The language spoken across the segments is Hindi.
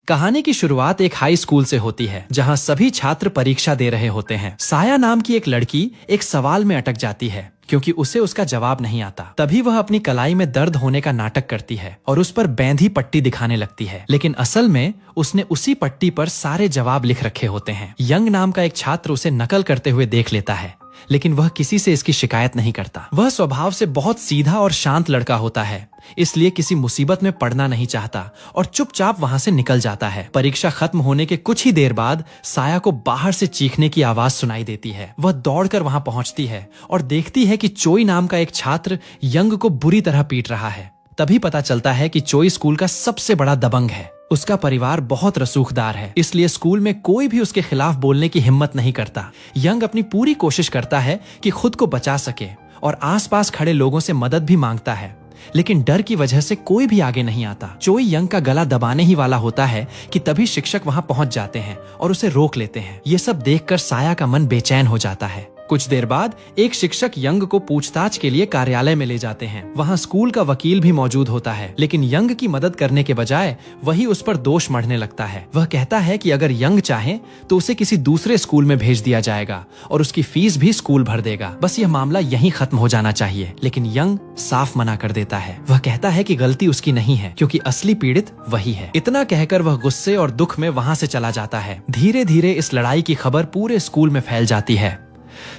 कहानी की शुरुआत एक हाई स्कूल से होती है जहां सभी छात्र परीक्षा दे रहे होते हैं। साया नाम की एक लड़की एक सवाल में अटक जाती है क्योंकि उसे उसका जवाब नहीं आता। तभी वह अपनी कलाई में दर्द होने का नाटक करती है और उस पर बैंधी पट्टी दिखाने लगती है, लेकिन असल में उसने उसी पट्टी पर सारे जवाब लिख रखे होते हैं। यंग नाम का एक छात्र उसे नकल करते हुए देख लेता है, लेकिन वह किसी से इसकी शिकायत नहीं करता। वह स्वभाव से बहुत सीधा और शांत लड़का होता है, इसलिए किसी मुसीबत में पड़ना नहीं चाहता और चुपचाप वहां से निकल जाता है। परीक्षा खत्म होने के कुछ ही देर बाद साया को बाहर से चीखने की आवाज सुनाई देती है। वह दौड़कर वहां पहुंचती है और देखती है कि चोई नाम का एक छात्र यंग को बुरी तरह पीट रहा है। तभी पता चलता है कि चोई स्कूल का सबसे बड़ा दबंग है। उसका परिवार बहुत रसूखदार है, इसलिए स्कूल में कोई भी उसके खिलाफ बोलने की हिम्मत नहीं करता। यंग अपनी पूरी कोशिश करता है कि खुद को बचा सके और आसपास खड़े लोगों से मदद भी मांगता है, लेकिन डर की वजह से कोई भी आगे नहीं आता। चोई यंग का गला दबाने ही वाला होता है कि तभी शिक्षक वहां पहुंच जाते हैं और उसे रोक लेते हैं। ये सब देखकर साया का मन बेचैन हो जाता है। कुछ देर बाद एक शिक्षक यंग को पूछताछ के लिए कार्यालय में ले जाते हैं। वहां स्कूल का वकील भी मौजूद होता है, लेकिन यंग की मदद करने के बजाय वही उस पर दोष मढ़ने लगता है। वह कहता है कि अगर यंग चाहे तो उसे किसी दूसरे स्कूल में भेज दिया जाएगा और उसकी फीस भी स्कूल भर देगा। बस यह मामला यहीं खत्म हो जाना चाहिए, लेकिन यंग साफ मना कर देता है। वह कहता है कि गलती उसकी नहीं है क्योंकि असली पीड़ित वही है। इतना कहकर वह गुस्से और दुख में वहां से चला जाता है। धीरे धीरे इस लड़ाई की खबर पूरे स्कूल में फैल जाती है।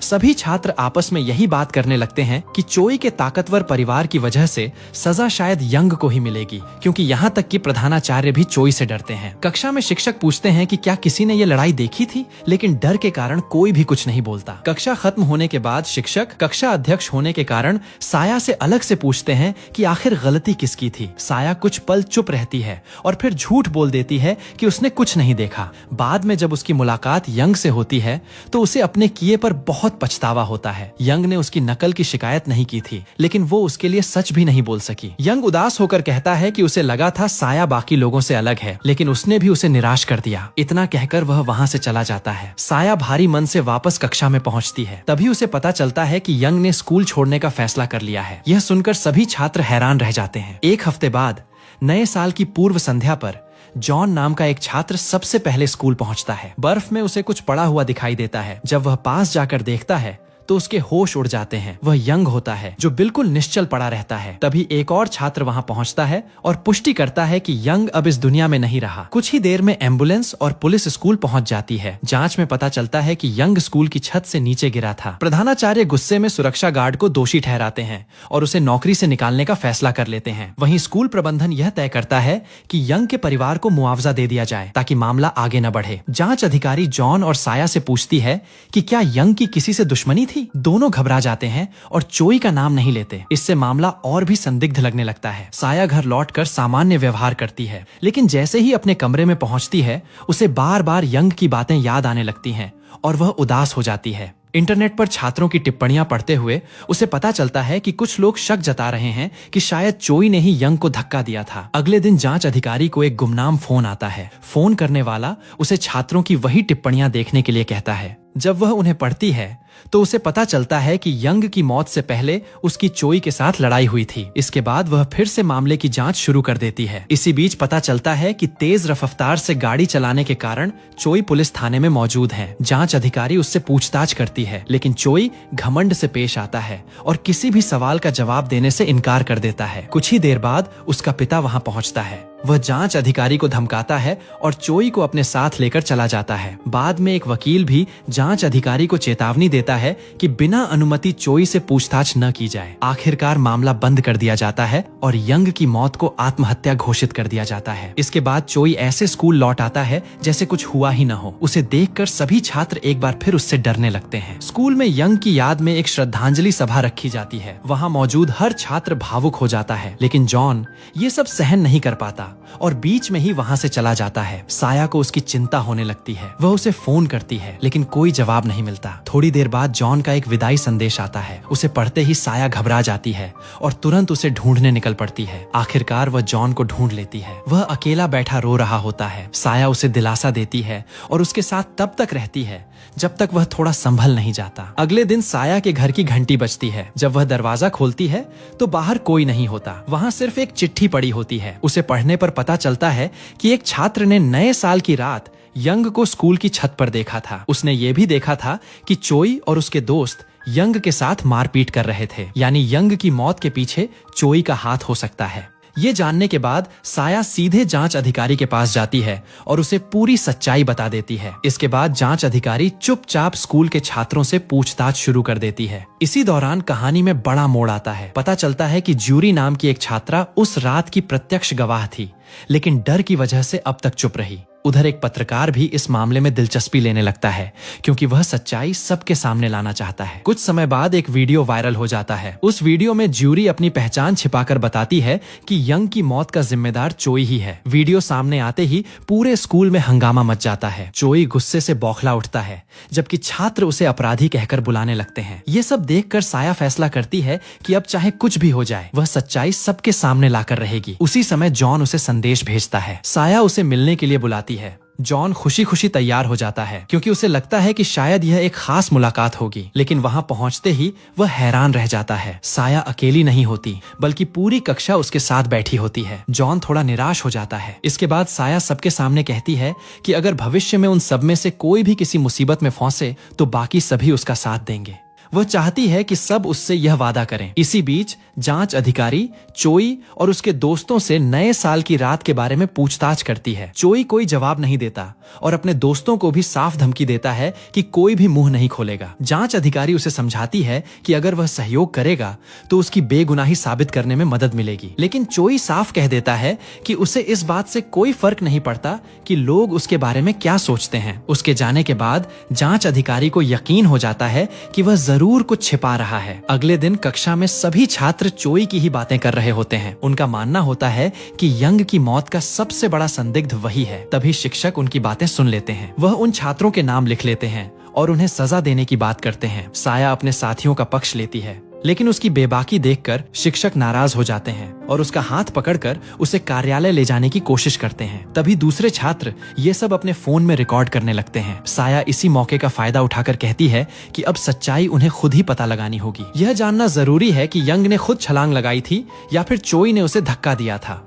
सभी छात्र आपस में यही बात करने लगते हैं कि चोई के ताकतवर परिवार की वजह से सजा शायद यंग को ही मिलेगी, क्योंकि यहाँ तक कि प्रधानाचार्य भी चोई से डरते हैं। कक्षा में शिक्षक पूछते हैं कि क्या किसी ने ये लड़ाई देखी थी, लेकिन डर के कारण कोई भी कुछ नहीं बोलता। कक्षा खत्म होने के बाद शिक्षक कक्षा अध्यक्ष होने के कारण साया से अलग से पूछते हैं कि आखिर गलती किसकी थी। साया कुछ पल चुप रहती है और फिर झूठ बोल देती है कि उसने कुछ नहीं देखा। बाद में जब उसकी मुलाकात यंग से होती है तो उसे अपने किए पर बहुत पछतावा होता है। यंग ने उसकी नकल की शिकायत नहीं की थी, लेकिन वो उसके लिए सच भी नहीं बोल सकी। यंग उदास होकर कहता है कि उसे लगा था साया बाकी लोगों से अलग है, लेकिन उसने भी उसे निराश कर दिया। इतना कहकर वह वहां से चला जाता है। साया भारी मन से वापस कक्षा में पहुंचती है। तभी उसे पता चलता है कि यंग ने स्कूल छोड़ने का फैसला कर लिया है। यह सुनकर सभी छात्र हैरान रह जाते हैं। एक हफ्ते बाद नए साल की पूर्व संध्या पर जॉन नाम का एक छात्र सबसे पहले स्कूल पहुंचता है। बर्फ में उसे कुछ पड़ा हुआ दिखाई देता है। जब वह पास जाकर देखता है तो उसके होश उड़ जाते हैं। वह यंग होता है जो बिल्कुल निश्चल पड़ा रहता है। तभी एक और छात्र वहां पहुंचता है और पुष्टि करता है कि यंग अब इस दुनिया में नहीं रहा। कुछ ही देर में एम्बुलेंस और पुलिस स्कूल पहुंच जाती है। जांच में पता चलता है कि यंग स्कूल की छत से नीचे गिरा था। प्रधानाचार्य गुस्से में सुरक्षा गार्ड को दोषी ठहराते हैं और उसे नौकरी से निकालने का फैसला कर लेते हैं। वहीं स्कूल प्रबंधन यह तय करता है कि यंग के परिवार को मुआवजा दे दिया जाए ताकि मामला आगे न बढ़े। जांच अधिकारी जॉन और साया से पूछती है कि क्या यंग की किसी से दुश्मनी थी। दोनों घबरा जाते हैं और चोई का नाम नहीं लेते। इससे मामला और भी संदिग्ध लगने लगता है। साया घर लौटकर सामान्य व्यवहार करती है, लेकिन जैसे ही अपने कमरे में पहुंचती है उसे बार बार यंग की बातें याद आने लगती हैं और वह उदास हो जाती है। इंटरनेट पर छात्रों की टिप्पणियां पढ़ते हुए उसे पता चलता है कि कुछ लोग शक जता रहे हैं कि शायद चोई ने ही यंग को धक्का दिया था। अगले दिन जांच अधिकारी को एक गुमनाम फोन आता है। फोन करने वाला उसे छात्रों की वही टिप्पणियां देखने के लिए कहता है। जब वह उन्हें पढ़ती है तो उसे पता चलता है कि यंग की मौत से पहले उसकी चोई के साथ लड़ाई हुई थी। इसके बाद वह फिर से मामले की जांच शुरू कर देती है। इसी बीच पता चलता है कि तेज रफ्तार से गाड़ी चलाने के कारण चोई पुलिस थाने में मौजूद है। जांच अधिकारी उससे पूछताछ करती है, लेकिन चोई घमंड से पेश आता है और किसी भी सवाल का जवाब देने से इनकार कर देता है। कुछ ही देर बाद उसका पिता वहां पहुंचता है। वह जांच अधिकारी को धमकाता है और चोई को अपने साथ लेकर चला जाता है। बाद में एक वकील भी जांच अधिकारी को चेतावनी देता है कि बिना अनुमति चोई से पूछताछ न की जाए। आखिरकार मामला बंद कर दिया जाता है और यंग की मौत को आत्महत्या घोषित कर दिया जाता है। इसके बाद चोई ऐसे स्कूल लौट आता है जैसे कुछ हुआ ही न हो। उसे देखकर सभी छात्र एक बार फिर उससे डरने लगते हैं। स्कूल में यंग की याद में एक श्रद्धांजलि सभा रखी जाती है। वहां मौजूद हर छात्र भावुक हो जाता है, लेकिन जॉन ये सब सहन नहीं कर पाता और बीच में ही वहां से चला जाता है। साया को उसकी चिंता होने लगती है। वह उसे फोन करती है, लेकिन कोई जवाब नहीं मिलता। थोड़ी देर बाद जॉन का एक विदाई संदेश आता है। उसे पढ़ते ही साया घबरा जाती है और तुरंत उसे ढूंढने निकल पड़ती है। आखिरकार वह जॉन को ढूंढ लेती है। वह अकेला बैठा रो रहा होता है। साया उसे दिलासा देती है और उसके साथ तब तक रहती है जब तक वह थोड़ा संभल नहीं जाता। अगले दिन साया के घर की घंटी बजती है। जब वह दरवाजा खोलती है तो बाहर कोई नहीं होता। वहां सिर्फ एक चिट्ठी पड़ी होती है। उसे पढ़ने पर पता चलता है कि एक छात्र ने नए साल की रात यंग को स्कूल की छत पर देखा था। उसने ये भी देखा था कि चोई और उसके दोस्त यंग के साथ मारपीट कर रहे थे, यानी यंग की मौत के पीछे चोई का हाथ हो सकता है। ये जानने के बाद साया सीधे जांच अधिकारी के पास जाती है और उसे पूरी सच्चाई बता देती है। इसके बाद जांच अधिकारी चुपचाप स्कूल के छात्रों से पूछताछ शुरू कर देती है। इसी दौरान कहानी में बड़ा मोड़ आता है। पता चलता है कि ज्यूरी नाम की एक छात्रा उस रात की प्रत्यक्ष गवाह थी, लेकिन डर की वजह से अब तक चुप रही। उधर एक पत्रकार भी इस मामले में दिलचस्पी लेने लगता है, क्योंकि वह सच्चाई सबके सामने लाना चाहता है। कुछ समय बाद एक वीडियो वायरल हो जाता है। उस वीडियो में ज्यूरी अपनी पहचान छिपाकर बताती है कि यंग की मौत का जिम्मेदार चोई ही है। वीडियो सामने आते ही पूरे स्कूल में हंगामा मच जाता है। चोई गुस्से से बौखला उठता है, जबकि छात्र उसे अपराधी कहकर बुलाने लगते हैं। ये सब देखकर साया फैसला करती है कि अब चाहे कुछ भी हो जाए, वह सच्चाई सबके सामने लाकर रहेगी। उसी समय जॉन उसे संदेश भेजता है। साया उसे मिलने के लिए बुलाती है। जॉन खुशी खुशी तैयार हो जाता है, क्योंकि उसे लगता है कि शायद यह एक खास मुलाकात होगी। लेकिन वहां पहुंचते ही वह हैरान रह जाता है। साया अकेली नहीं होती, बल्कि पूरी कक्षा उसके साथ बैठी होती है। जॉन थोड़ा निराश हो जाता है। इसके बाद साया सबके सामने कहती है कि अगर भविष्य में उन सब में से कोई भी किसी मुसीबत में फंसे तो बाकी सभी उसका साथ देंगे। वह चाहती है कि सब उससे यह वादा करें। इसी बीच जांच अधिकारी चोई और उसके दोस्तों से नए साल की रात के बारे में पूछताछ करती है। चोई कोई जवाब नहीं देता और अपने दोस्तों को भी साफ धमकी देता है कि कोई भी मुंह नहीं खोलेगा। जांच अधिकारी उसे समझाती है कि अगर वह सहयोग करेगा तो उसकी बेगुनाही साबित करने में मदद मिलेगी। लेकिन चोई साफ कह देता है कि उसे इस बात से कोई फर्क नहीं पड़ता कि लोग उसके बारे में क्या सोचते हैं। उसके जाने के बाद जांच अधिकारी को यकीन हो जाता है कि वह जरूर कुछ छिपा रहा है। अगले दिन कक्षा में सभी छात्र चोई की ही बातें कर रहे होते हैं। उनका मानना होता है कि यंग की मौत का सबसे बड़ा संदिग्ध वही है। तभी शिक्षक उनकी बातें सुन लेते हैं। वह उन छात्रों के नाम लिख लेते हैं और उन्हें सजा देने की बात करते हैं। साया अपने साथियों का पक्ष लेती है, लेकिन उसकी बेबाकी देखकर शिक्षक नाराज हो जाते हैं और उसका हाथ पकड़कर उसे कार्यालय ले जाने की कोशिश करते हैं। तभी दूसरे छात्र ये सब अपने फोन में रिकॉर्ड करने लगते हैं। साया इसी मौके का फायदा उठाकर कहती है कि अब सच्चाई उन्हें खुद ही पता लगानी होगी। यह जानना जरूरी है कि यंग ने खुद छलांग लगाई थी या फिर चोई ने उसे धक्का दिया था।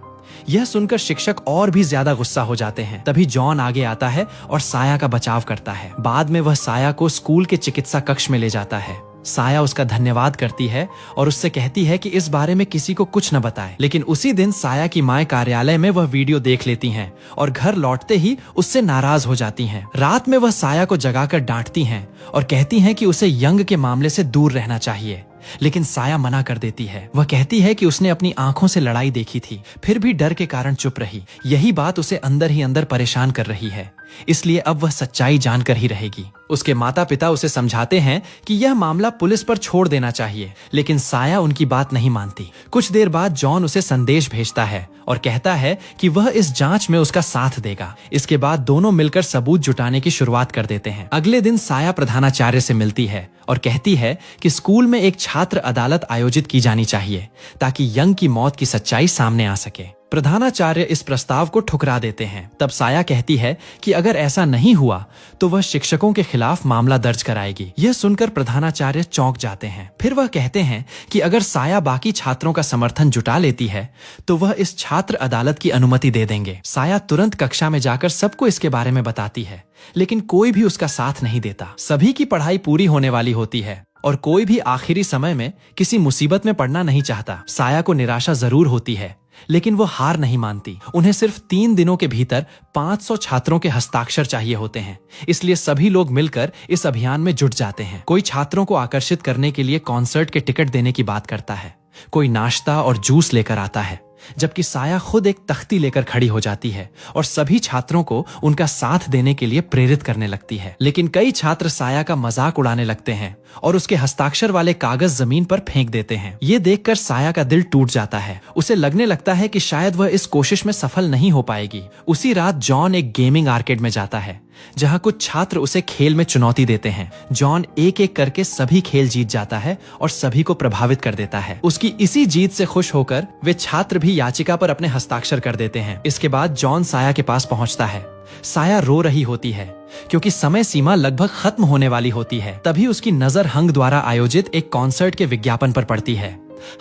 यह सुनकर शिक्षक और भी ज्यादा गुस्सा हो जाते हैं। तभी जॉन आगे आता है और साया का बचाव करता है। बाद में वह साया को स्कूल के चिकित्सा कक्ष में ले जाता है। साया उसका धन्यवाद करती है और उससे कहती है कि इस बारे में किसी को कुछ न बताए। लेकिन उसी दिन साया की माँ कार्यालय में वह वीडियो देख लेती हैं और घर लौटते ही उससे नाराज हो जाती हैं। रात में वह साया को जगाकर डांटती हैं और कहती हैं कि उसे यंग के मामले से दूर रहना चाहिए। लेकिन साया मना कर देती है। वह कहती है कि उसने अपनी आंखों से लड़ाई देखी थी, फिर भी डर के कारण चुप रही। यही बात उसे अंदर ही अंदर परेशान कर रही है, इसलिए अब वह सच्चाई जानकर ही रहेगी। उसके माता पिता उसे समझाते हैं कि यह मामला पुलिस पर छोड़ देना चाहिए, लेकिन साया उनकी बात नहीं मानती। कुछ देर बाद जॉन उसे संदेश भेजता है और कहता है कि वह इस जांच में उसका साथ देगा। इसके बाद दोनों मिलकर सबूत जुटाने की शुरुआत कर देते हैं। अगले दिन साया प्रधानाचार्य से मिलती है और कहती है कि स्कूल में एक छात्र अदालत आयोजित की जानी चाहिए ताकि यंग की मौत की सच्चाई सामने आ सके। प्रधानाचार्य इस प्रस्ताव को ठुकरा देते हैं। तब साया कहती है कि अगर ऐसा नहीं हुआ तो वह शिक्षकों के खिलाफ मामला दर्ज कराएगी। यह सुनकर प्रधानाचार्य चौंक जाते हैं। फिर वह कहते हैं कि अगर साया बाकी छात्रों का समर्थन जुटा लेती है तो वह इस छात्र अदालत की अनुमति दे देंगे। साया तुरंत कक्षा में जाकर सबको इसके बारे में बताती है, लेकिन कोई भी उसका साथ नहीं देता। सभी की पढ़ाई पूरी होने वाली होती है और कोई भी आखिरी समय में किसी मुसीबत में पड़ना नहीं चाहता। साया को निराशा जरूर होती है, लेकिन वो हार नहीं मानती। उन्हें सिर्फ 3 दिनों के भीतर 500 छात्रों के हस्ताक्षर चाहिए होते हैं, इसलिए सभी लोग मिलकर इस अभियान में जुट जाते हैं। कोई छात्रों को आकर्षित करने के लिए कॉन्सर्ट के टिकट देने की बात करता है, कोई नाश्ता और जूस लेकर आता है, जबकि साया खुद एक तख्ती लेकर खड़ी हो जाती है और सभी छात्रों को उनका साथ देने के लिए प्रेरित करने लगती है। लेकिन कई छात्र साया का मजाक उड़ाने लगते हैं और उसके हस्ताक्षर वाले कागज जमीन पर फेंक देते हैं। ये देखकर साया का दिल टूट जाता है। उसे लगने लगता है कि शायद वह इस कोशिश में सफल नहीं हो पाएगी। उसी रात जॉन एक गेमिंग आर्केड में जाता है, जहां कुछ छात्र उसे खेल में चुनौती देते हैं। जॉन एक एक करके सभी खेल जीत जाता है और सभी को प्रभावित कर देता है। उसकी इसी जीत से खुश होकर वे छात्र भी याचिका पर अपने हस्ताक्षर कर देते हैं। इसके बाद जॉन साया के पास पहुंचता है। साया रो रही होती है क्योंकि समय सीमा लगभग खत्म होने वाली होती है। तभी उसकी नजर हंग द्वारा आयोजित एक कॉन्सर्ट के विज्ञापन पर पड़ती है।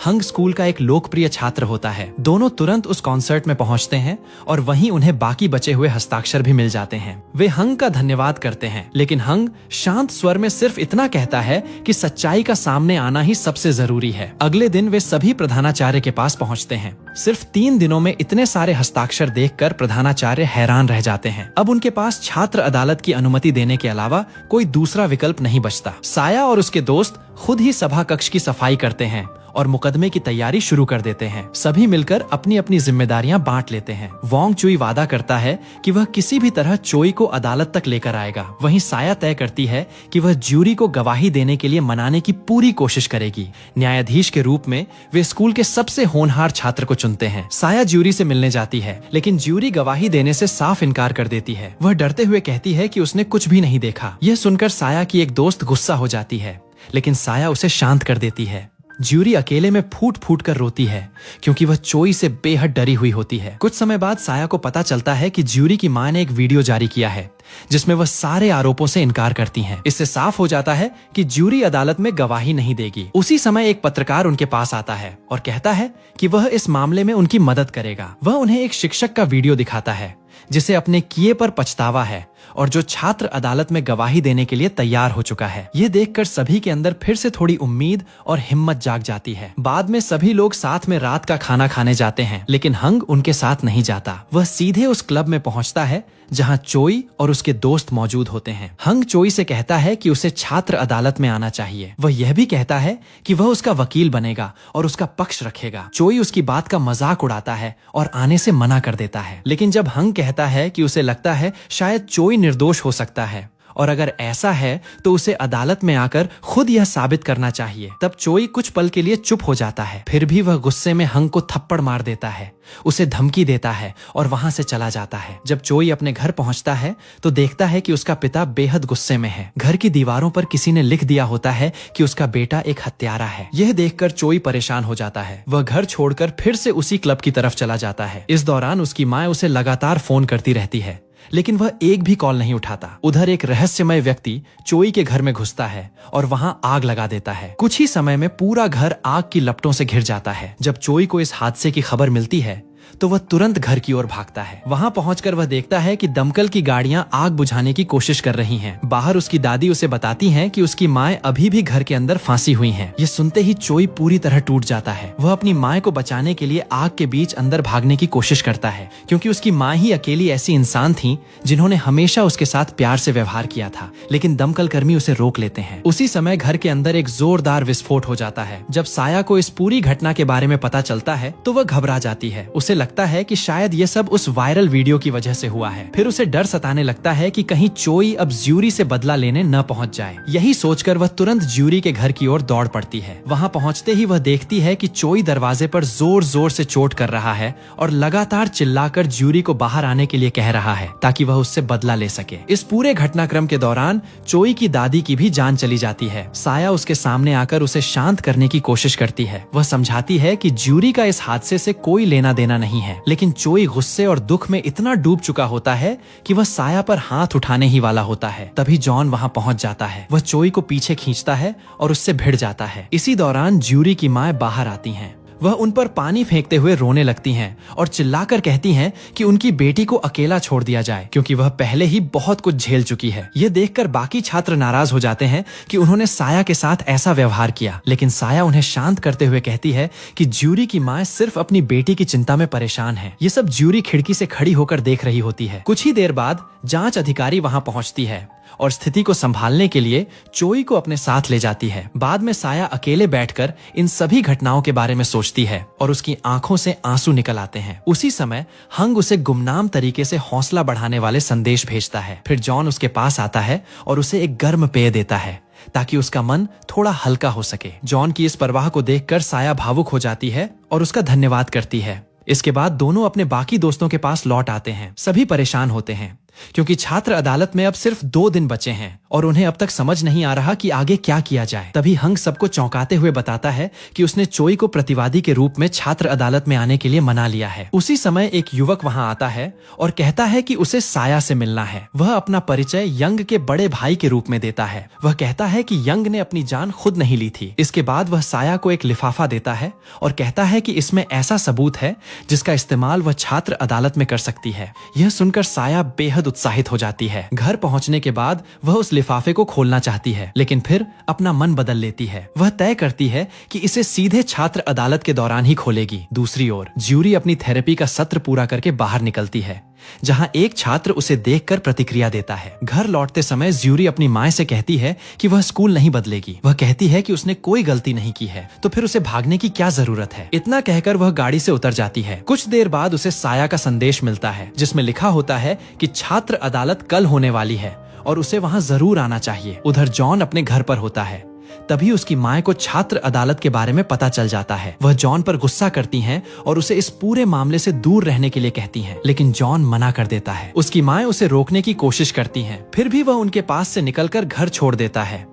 हंग स्कूल का एक लोकप्रिय छात्र होता है। दोनों तुरंत उस कॉन्सर्ट में पहुंचते हैं और वहीं उन्हें बाकी बचे हुए हस्ताक्षर भी मिल जाते हैं। वे हंग का धन्यवाद करते हैं, लेकिन हंग शांत स्वर में सिर्फ इतना कहता है कि सच्चाई का सामने आना ही सबसे जरूरी है। अगले दिन वे सभी प्रधानाचार्य के पास पहुंचते हैं। सिर्फ 3 दिनों में इतने सारे हस्ताक्षर देखकर प्रधानाचार्य हैरान रह जाते हैं। अब उनके पास छात्र अदालत की अनुमति देने के अलावा कोई दूसरा विकल्प नहीं बचता। साया और उसके दोस्त खुद ही सभा कक्ष की सफाई करते हैं और मुकदमे की तैयारी शुरू कर देते हैं। सभी मिलकर अपनी अपनी जिम्मेदारियां बांट लेते हैं। वोंग चुई वादा करता है कि वह किसी भी तरह चोई को अदालत तक लेकर आएगा। वहीं साया तय करती है कि वह ज्यूरी को गवाही देने के लिए मनाने की पूरी कोशिश करेगी। न्यायाधीश के रूप में वे स्कूल के सबसे होनहार छात्र को चुनते हैं। साया ज्यूरी से मिलने जाती है, लेकिन ज्यूरी गवाही देने से साफ इनकार कर देती है। वह डरते हुए कहती है कि उसने कुछ भी नहीं देखा। यह सुनकर साया की एक दोस्त गुस्सा हो जाती है, लेकिन साया उसे शांत कर देती है। ज्यूरी अकेले में फूट फूट कर रोती है क्योंकि वह चोई से बेहद डरी हुई होती है। कुछ समय बाद साया को पता चलता है कि ज्यूरी की मां ने एक वीडियो जारी किया है जिसमें वह सारे आरोपों से इनकार करती हैं। इससे साफ हो जाता है कि ज्यूरी अदालत में गवाही नहीं देगी। उसी समय एक पत्रकार उनके पास आता है और कहता है कि वह इस मामले में उनकी मदद करेगा। वह उन्हें एक शिक्षक का वीडियो दिखाता है जिसे अपने किए पर पछतावा है और जो छात्र अदालत में गवाही देने के लिए तैयार हो चुका है। ये देखकर सभी के अंदर फिर से थोड़ी उम्मीद और हिम्मत जाग जाती है। बाद में सभी लोग साथ में रात का खाना खाने जाते हैं, लेकिन हंग उनके साथ नहीं जाता। वह सीधे उस क्लब में पहुंचता है जहां चोई और उसके दोस्त मौजूद होते हैं। हंग चोई से कहता है कि उसे छात्र अदालत में आना चाहिए। वह यह भी कहता है कि वह उसका वकील बनेगा और उसका पक्ष रखेगा। चोई उसकी बात का मजाक उड़ाता है और आने से मना कर देता है, लेकिन जब हंग कहता है कि उसे लगता है शायद चोई निर्दोष हो सकता है और अगर ऐसा है तो उसे अदालत में आकर खुद यह साबित करना चाहिए, तब चोई कुछ पल के लिए चुप हो जाता है। फिर भी वह गुस्से में हंग को थप्पड़ मार देता है, उसे धमकी देता है और वहां से चला जाता है। जब चोई अपने घर पहुंचता है तो देखता है कि उसका पिता बेहद गुस्से में है। घर की दीवारों पर किसी ने लिख दिया होता है कि उसका बेटा एक हत्यारा है। यह देखकर चोई परेशान हो जाता है। वह घर छोड़कर फिर से उसी क्लब की तरफ चला जाता है। इस दौरान उसकी माँ उसे लगातार फोन करती रहती है, लेकिन वह एक भी कॉल नहीं उठाता। उधर एक रहस्यमय व्यक्ति चोई के घर में घुसता है और वहां आग लगा देता है। कुछ ही समय में पूरा घर आग की लपटों से घिर जाता है। जब चोई को इस हादसे की खबर मिलती है तो वह तुरंत घर की ओर भागता है। वहां पहुंचकर वह देखता है कि दमकल की गाड़ियां आग बुझाने की कोशिश कर रही हैं। बाहर उसकी दादी उसे बताती हैं कि उसकी माँ अभी भी घर के अंदर फांसी हुई हैं। ये सुनते ही चोई पूरी तरह टूट जाता है। वह अपनी माँ को बचाने के लिए आग के बीच अंदर भागने की कोशिश करता है, क्योंकि उसकी माँ ही अकेली ऐसी इंसान थी जिन्होंने हमेशा उसके साथ प्यार से व्यवहार किया था। लेकिन दमकल कर्मी उसे रोक लेते हैं। उसी समय घर के अंदर एक जोरदार विस्फोट हो जाता है। जब साया को इस पूरी घटना के बारे में पता चलता है तो वह घबरा जाती है। उसे लगता है कि शायद ये सब उस वायरल वीडियो की वजह से हुआ है। फिर उसे डर सताने लगता है कि कहीं चोई अब ज्यूरी से बदला लेने न पहुंच जाए। यही सोचकर वह तुरंत ज्यूरी के घर की ओर दौड़ पड़ती है। वहां पहुंचते ही वह देखती है कि चोई दरवाजे पर जोर जोर से चोट कर रहा है और लगातार चिल्लाकर ज्यूरी को बाहर आने के लिए कह रहा है ताकि वह उससे बदला ले सके। इस पूरे घटनाक्रम के दौरान चोई की दादी की भी जान चली जाती है। साया उसके सामने आकर उसे शांत करने की कोशिश करती है। वह समझाती है कि ज्यूरी का इस हादसे से कोई लेना देना नहीं है, लेकिन चोई गुस्से और दुख में इतना डूब चुका होता है कि वह साया पर हाथ उठाने ही वाला होता है। तभी जॉन वहां पहुंच जाता है। वह चोई को पीछे खींचता है और उससे भिड़ जाता है। इसी दौरान ज्यूरी की माँ बाहर आती हैं। वह उन पर पानी फेंकते हुए रोने लगती हैं और चिल्लाकर कहती हैं कि उनकी बेटी को अकेला छोड़ दिया जाए, क्योंकि वह पहले ही बहुत कुछ झेल चुकी है। ये देखकर बाकी छात्र नाराज हो जाते हैं कि उन्होंने साया के साथ ऐसा व्यवहार किया, लेकिन साया उन्हें शांत करते हुए कहती है कि ज्यूरी की माँ सिर्फ अपनी बेटी की चिंता में परेशान है। ये सब ज्यूरी खिड़की से खड़ी होकर देख रही होती है। कुछ ही देर बाद जांच अधिकारी वहां पहुंचती है और स्थिति को संभालने के लिए चोई को अपने साथ ले जाती है। बाद में साया अकेले बैठकर इन सभी घटनाओं के बारे में सोचती है और उसकी आंखों से आंसू निकल आते हैं। उसी समय हंग उसे गुमनाम तरीके से हौसला बढ़ाने वाले संदेश भेजता है। फिर जॉन उसके पास आता है और उसे एक गर्म पेय देता है ताकि उसका मन थोड़ा हल्का हो सके। जॉन की इस परवाह को देखकर साया भावुक हो जाती है और उसका धन्यवाद करती है। इसके बाद दोनों अपने बाकी दोस्तों के पास लौट आते हैं। सभी परेशान होते हैं, क्योंकि छात्र अदालत में अब सिर्फ 2 दिन बचे हैं और उन्हें अब तक समझ नहीं आ रहा कि आगे क्या किया जाए। तभी हंग सबको चौंकाते हुए बताता है कि उसने चोई को प्रतिवादी के रूप में छात्र अदालत में आने के लिए मना लिया है। उसी समय एक युवक वहां आता है और कहता है कि उसे साया से मिलना है। वह अपना परिचय यंग के बड़े भाई के रूप में देता है। वह कहता है कि यंग ने अपनी जान खुद नहीं ली थी। इसके बाद वह साया को एक लिफाफा देता है और कहता है कि इसमें ऐसा सबूत है जिसका इस्तेमाल वह छात्र अदालत में कर सकती है। यह सुनकर साया बेहद उत्साहित हो जाती है। घर पहुंचने के बाद वह उस लिफाफे को खोलना चाहती है, लेकिन फिर अपना मन बदल लेती है। वह तय करती है कि इसे सीधे छात्र अदालत के दौरान ही खोलेगी। दूसरी ओर ज्यूरी अपनी थेरेपी का सत्र पूरा करके बाहर निकलती है, जहां एक छात्र उसे देखकर प्रतिक्रिया देता है। घर लौटते समय ज्यूरी अपनी माँ से कहती है कि वह स्कूल नहीं बदलेगी। वह कहती है कि उसने कोई गलती नहीं की है, तो फिर उसे भागने की क्या जरूरत है। इतना कहकर वह गाड़ी से उतर जाती है। कुछ देर बाद उसे साया का संदेश मिलता है, जिसमें लिखा होता है कि छात्र अदालत कल होने वाली है और उसे वहां जरूर आना चाहिए। उधर जॉन अपने घर पर होता है। तभी उसकी माँ को छात्र अदालत के बारे में पता चल जाता है। वह जॉन पर गुस्सा करती हैं और उसे इस पूरे मामले से दूर रहने के लिए कहती हैं, लेकिन जॉन मना कर देता है। उसकी माँ उसे रोकने की कोशिश करती हैं, फिर भी वह उनके पास से निकलकर घर छोड़ देता है।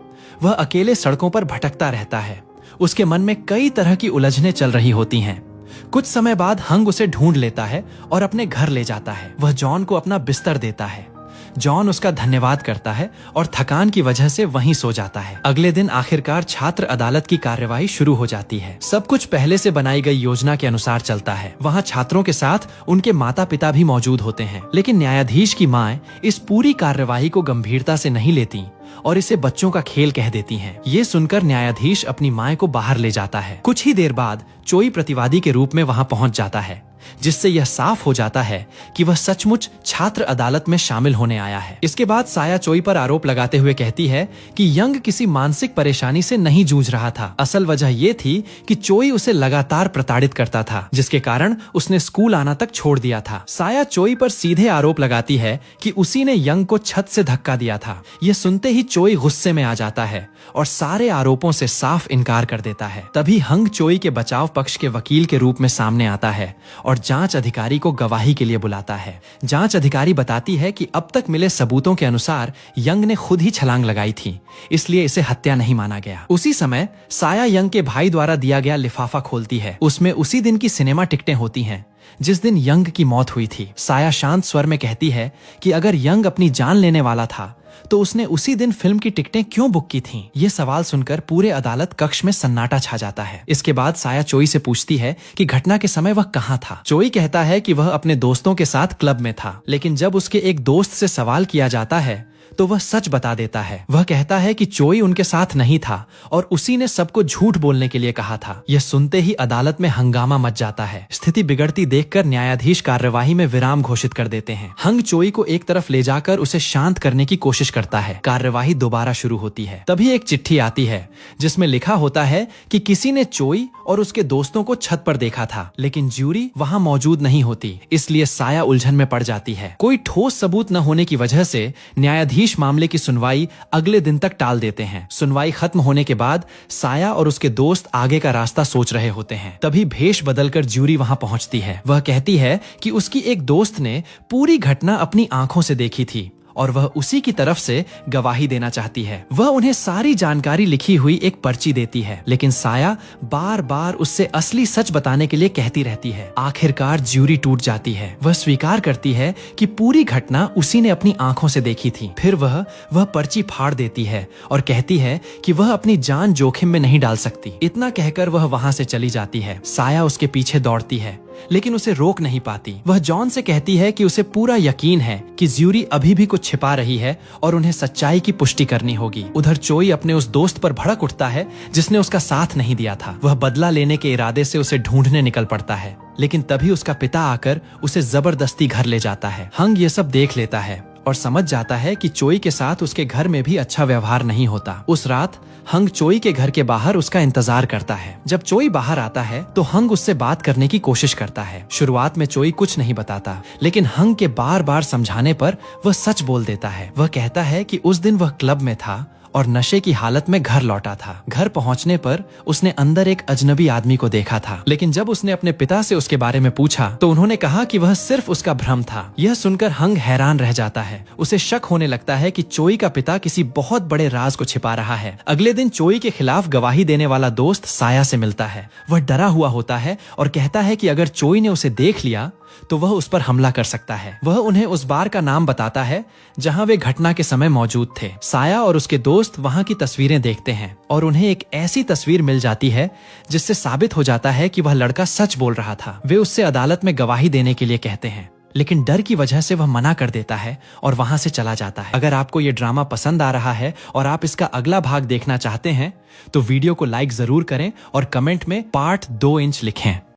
वह अकेले सड़कों पर भटकता रहता है। उसके मन में कई तरह की उलझनें चल रही होती हैं। कुछ समय बाद हंग उसे ढूंढ लेता है और अपने घर ले जाता है। वह जॉन को अपना बिस्तर देता है। जॉन उसका धन्यवाद करता है और थकान की वजह से वहीं सो जाता है। अगले दिन आखिरकार छात्र अदालत की कार्यवाही शुरू हो जाती है। सब कुछ पहले से बनाई गई योजना के अनुसार चलता है। वहाँ छात्रों के साथ उनके माता पिता भी मौजूद होते हैं, लेकिन न्यायाधीश की माँ इस पूरी कार्यवाही को गंभीरता से नहीं लेती और इसे बच्चों का खेल कह देती हैं। ये सुनकर न्यायाधीश अपनी माँ को बाहर ले जाता है। कुछ ही देर बाद चोई प्रतिवादी के रूप में वहाँ पहुँच जाता है, जिससे यह साफ हो जाता है कि वह सचमुच छात्र अदालत में शामिल होने आया है। इसके बाद साया चोई पर आरोप लगाते हुए कहती है कि यंग किसी मानसिक परेशानी से नहीं जूझ रहा था। असल वजह यह थी कि चोई उसे लगातार प्रताड़ित करता था, जिसके कारण उसने स्कूल आना तक छोड़ दिया था। साया चोई पर सीधे आरोप लगाती है कि उसी ने यंग को छत से धक्का दिया था। यह सुनते ही चोई गुस्से में आ जाता है और सारे आरोपों से साफ इनकार कर देता है। तभी हंग चोई के बचाव पक्ष के वकील के रूप में सामने आता है और जांच अधिकारी को गवाही के लिए बुलाता है। जांच अधिकारी बताती है कि अब तक मिले सबूतों के अनुसार यंग ने खुद ही छलांग लगाई थी, इसलिए इसे हत्या नहीं माना गया। उसी समय साया यंग के भाई द्वारा दिया गया लिफाफा खोलती है। उसमें उसी दिन की सिनेमा टिकटें होती हैं जिस दिन यंग की मौत हुई थी। साया शांत स्वर में कहती है कि अगर यंग अपनी जान लेने वाला था तो उसने उसी दिन फिल्म की टिकटें क्यों बुक की थीं? ये सवाल सुनकर पूरे अदालत कक्ष में सन्नाटा छा जाता है। इसके बाद साया चोई से पूछती है कि घटना के समय वह कहाँ था। चोई कहता है कि वह अपने दोस्तों के साथ क्लब में था, लेकिन जब उसके एक दोस्त से सवाल किया जाता है तो वह सच बता देता है। वह कहता है कि चोई उनके साथ नहीं था और उसी ने सबको झूठ बोलने के लिए कहा था। यह सुनते ही अदालत में हंगामा मच जाता है। स्थिति बिगड़ती देखकर न्यायाधीश कार्यवाही में विराम घोषित कर देते हैं। हंग चोई को एक तरफ ले जाकर उसे शांत करने की कोशिश करता है। कार्यवाही दोबारा शुरू होती है। तभी एक चिट्ठी आती है जिसमें लिखा होता है कि किसी ने चोई और उसके दोस्तों को छत पर देखा था, लेकिन ज्यूरी वहां मौजूद नहीं होती, इसलिए साया उलझन में पड़ जाती है। कोई ठोस सबूत न होने की वजह से न्यायाधीश मामले की सुनवाई अगले दिन तक टाल देते हैं। सुनवाई खत्म होने के बाद साया और उसके दोस्त आगे का रास्ता सोच रहे होते हैं। तभी भेष बदलकर ज्यूरी वहां पहुंचती है। वह कहती है कि उसकी एक दोस्त ने पूरी घटना अपनी आंखों से देखी थी और वह उसी की तरफ से गवाही देना चाहती है। वह उन्हें सारी जानकारी लिखी हुई एक पर्ची देती है, लेकिन साया बार बार उससे असली सच बताने के लिए कहती रहती है। आखिरकार ज्यूरी टूट जाती है। वह स्वीकार करती है कि पूरी घटना उसी ने अपनी आंखों से देखी थी। फिर वह पर्ची फाड़ देती है और कहती है कि वह अपनी जान जोखिम में नहीं डाल सकती। इतना कहकर वह वहां से चली जाती है। साया उसके पीछे दौड़ती है, लेकिन उसे रोक नहीं पाती। वह जॉन से कहती है कि उसे पूरा यकीन है कि ज्यूरी अभी भी कुछ छिपा रही है और उन्हें सच्चाई की पुष्टि करनी होगी। उधर चोई अपने उस दोस्त पर भड़क उठता है जिसने उसका साथ नहीं दिया था। वह बदला लेने के इरादे से उसे ढूंढने निकल पड़ता है, लेकिन तभी उसका पिता आकर उसे जबरदस्ती घर ले जाता है। हंग ये सब देख लेता है और समझ जाता है कि चोई के साथ उसके घर में भी अच्छा व्यवहार नहीं होता। उस रात हंग चोई के घर के बाहर उसका इंतजार करता है। जब चोई बाहर आता है तो हंग उससे बात करने की कोशिश करता है। शुरुआत में चोई कुछ नहीं बताता, लेकिन हंग के बार बार समझाने पर वह सच बोल देता है। वह कहता है कि उस दिन वह क्लब में था और नशे की हालत में घर लौटा था। घर पहुंचने पर उसने अंदर एक अजनबी आदमी को देखा था, लेकिन जब उसने अपने पिता से उसके बारे में पूछा तो उन्होंने कहा कि वह सिर्फ उसका भ्रम था। यह सुनकर हंग हैरान रह जाता है। उसे शक होने लगता है कि चोई का पिता किसी बहुत बड़े राज को छिपा रहा है। अगले दिन चोई के खिलाफ गवाही देने वाला दोस्त साया से मिलता है। वह डरा हुआ होता है और कहता है कि अगर चोई ने उसे देख लिया तो वह उस पर हमला कर सकता है। वह उन्हें उस बार का नाम बताता है जहां वे घटना के समय मौजूद थे। साया और उसके दोस्त वहां की तस्वीरें देखते हैं और उन्हें एक ऐसी तस्वीर मिल जाती है जिससे साबित हो जाता है कि वह लड़का सच बोल रहा था। वे उससे अदालत में गवाही देने के लिए कहते हैं, लेकिन डर की वजह से वह मना कर देता है और वहां से चला जाता है। अगर आपको ये ड्रामा पसंद आ रहा है और आप इसका अगला भाग देखना चाहते हैं तो वीडियो को लाइक जरूर करें और कमेंट में पार्ट 2 इंच लिखें।